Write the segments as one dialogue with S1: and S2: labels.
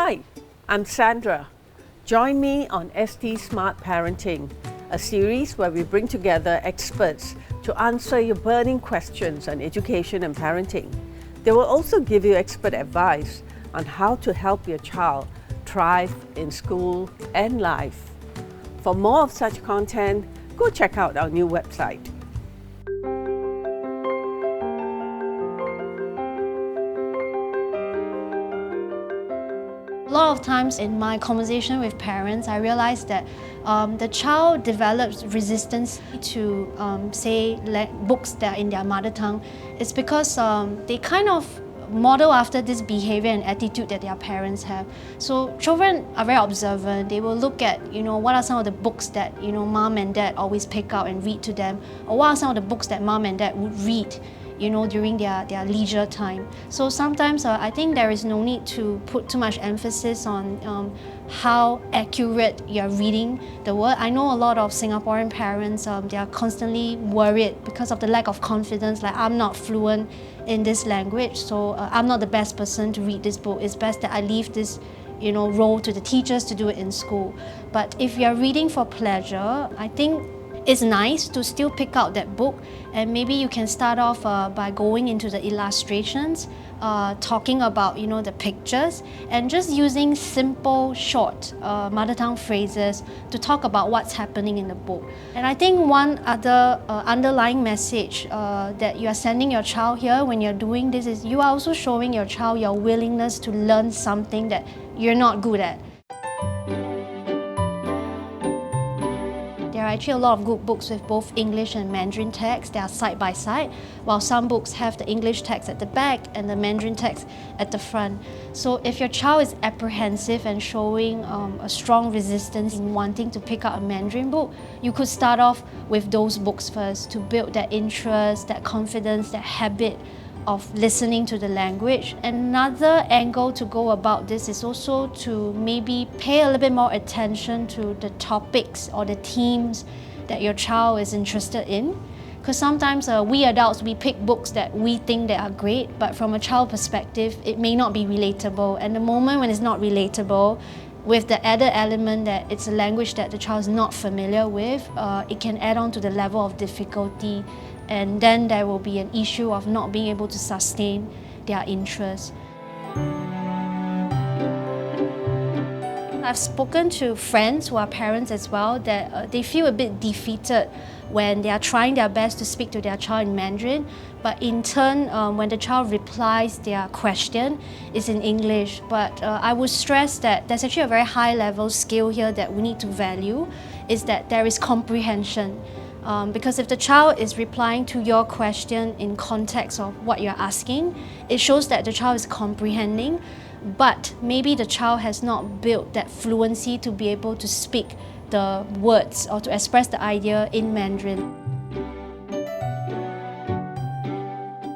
S1: Hi, I'm Sandra. Join me on ST Smart Parenting, a series where we bring together experts to answer your burning questions on education and parenting. They will also give you expert advice on how to help your child thrive in school and life. For more of such content, go check out our new website.
S2: A lot of times in my conversation with parents, I realize that the child develops resistance to, books that are in their mother tongue. It's because they kind of model after this behavior and attitude that their parents have. So children are very observant. They will look at, what are some of the books that, mom and dad always pick out and read to them, or what are some of the books that mom and dad would read during their leisure time. So sometimes I think there is no need to put too much emphasis on how accurate you're reading the word. I know a lot of Singaporean parents, they are constantly worried because of the lack of confidence, like I'm not fluent in this language, so I'm not the best person to read this book. It's best that I leave this role to the teachers to do it in school. But if you're reading for pleasure, I think it's nice to still pick out that book, and maybe you can start off by going into the illustrations, talking about the pictures, and just using simple, short mother tongue phrases to talk about what's happening in the book. And I think one other underlying message that you are sending your child here when you're doing this is you are also showing your child your willingness to learn something that you're not good at. There are actually a lot of good books with both English and Mandarin text. They are side by side, while some books have the English text at the back and the Mandarin text at the front. So if your child is apprehensive and showing a strong resistance in wanting to pick up a Mandarin book, you could start off with those books first to build that interest, that confidence, that habit of listening to the language. Another angle to go about this is also to maybe pay a little bit more attention to the topics or the themes that your child is interested in. Because sometimes we adults, we pick books that we think that are great, but from a child perspective, it may not be relatable. And the moment when it's not relatable, with the added element that it's a language that the child is not familiar with, it can add on to the level of difficulty, and then there will be an issue of not being able to sustain their interest. I've spoken to friends who are parents as well that they feel a bit defeated when they are trying their best to speak to their child in Mandarin, but in turn, when the child replies their question, it's in English. But I would stress that there's actually a very high level skill here that we need to value, is that there is comprehension. Because if the child is replying to your question in context of what you're asking, it shows that the child is comprehending, but maybe the child has not built that fluency to be able to speak the words or to express the idea in Mandarin.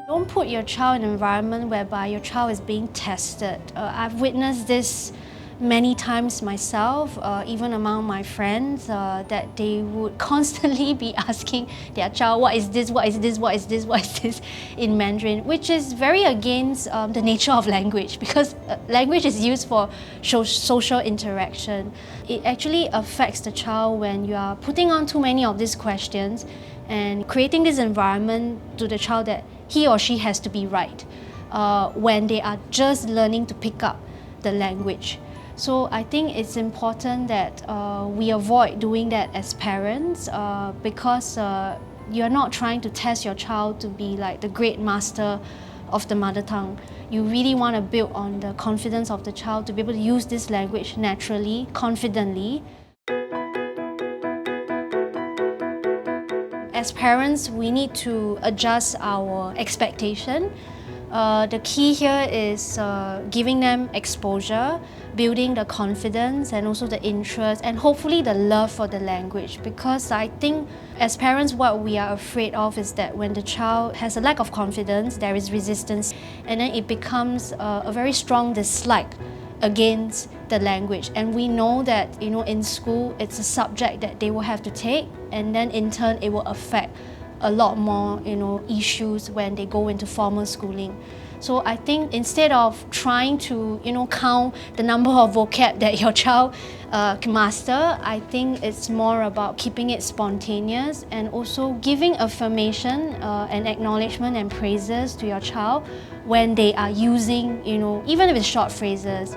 S2: Don't put your child in an environment whereby your child is being tested. I've witnessed this many times myself, even among my friends, that they would constantly be asking their child, what is this, what is this, what is this, what is this in Mandarin, which is very against the nature of language, because language is used for social interaction. It actually affects the child when you are putting on too many of these questions and creating this environment to the child that he or she has to be right when they are just learning to pick up the language. So I think it's important that we avoid doing that as parents because you're not trying to test your child to be like the great master of the mother tongue. You really want to build on the confidence of the child to be able to use this language naturally, confidently. As parents, we need to adjust our expectation. The key here is giving them exposure, building the confidence and also the interest and hopefully the love for the language, because I think as parents what we are afraid of is that when the child has a lack of confidence, there is resistance, and then it becomes a very strong dislike against the language. And we know that in school it's a subject that they will have to take, and then in turn it will affect a lot more, issues when they go into formal schooling. So I think instead of trying to, count the number of vocab that your child can master, I think it's more about keeping it spontaneous and also giving affirmation and acknowledgement and praises to your child when they are using, even if it's short phrases.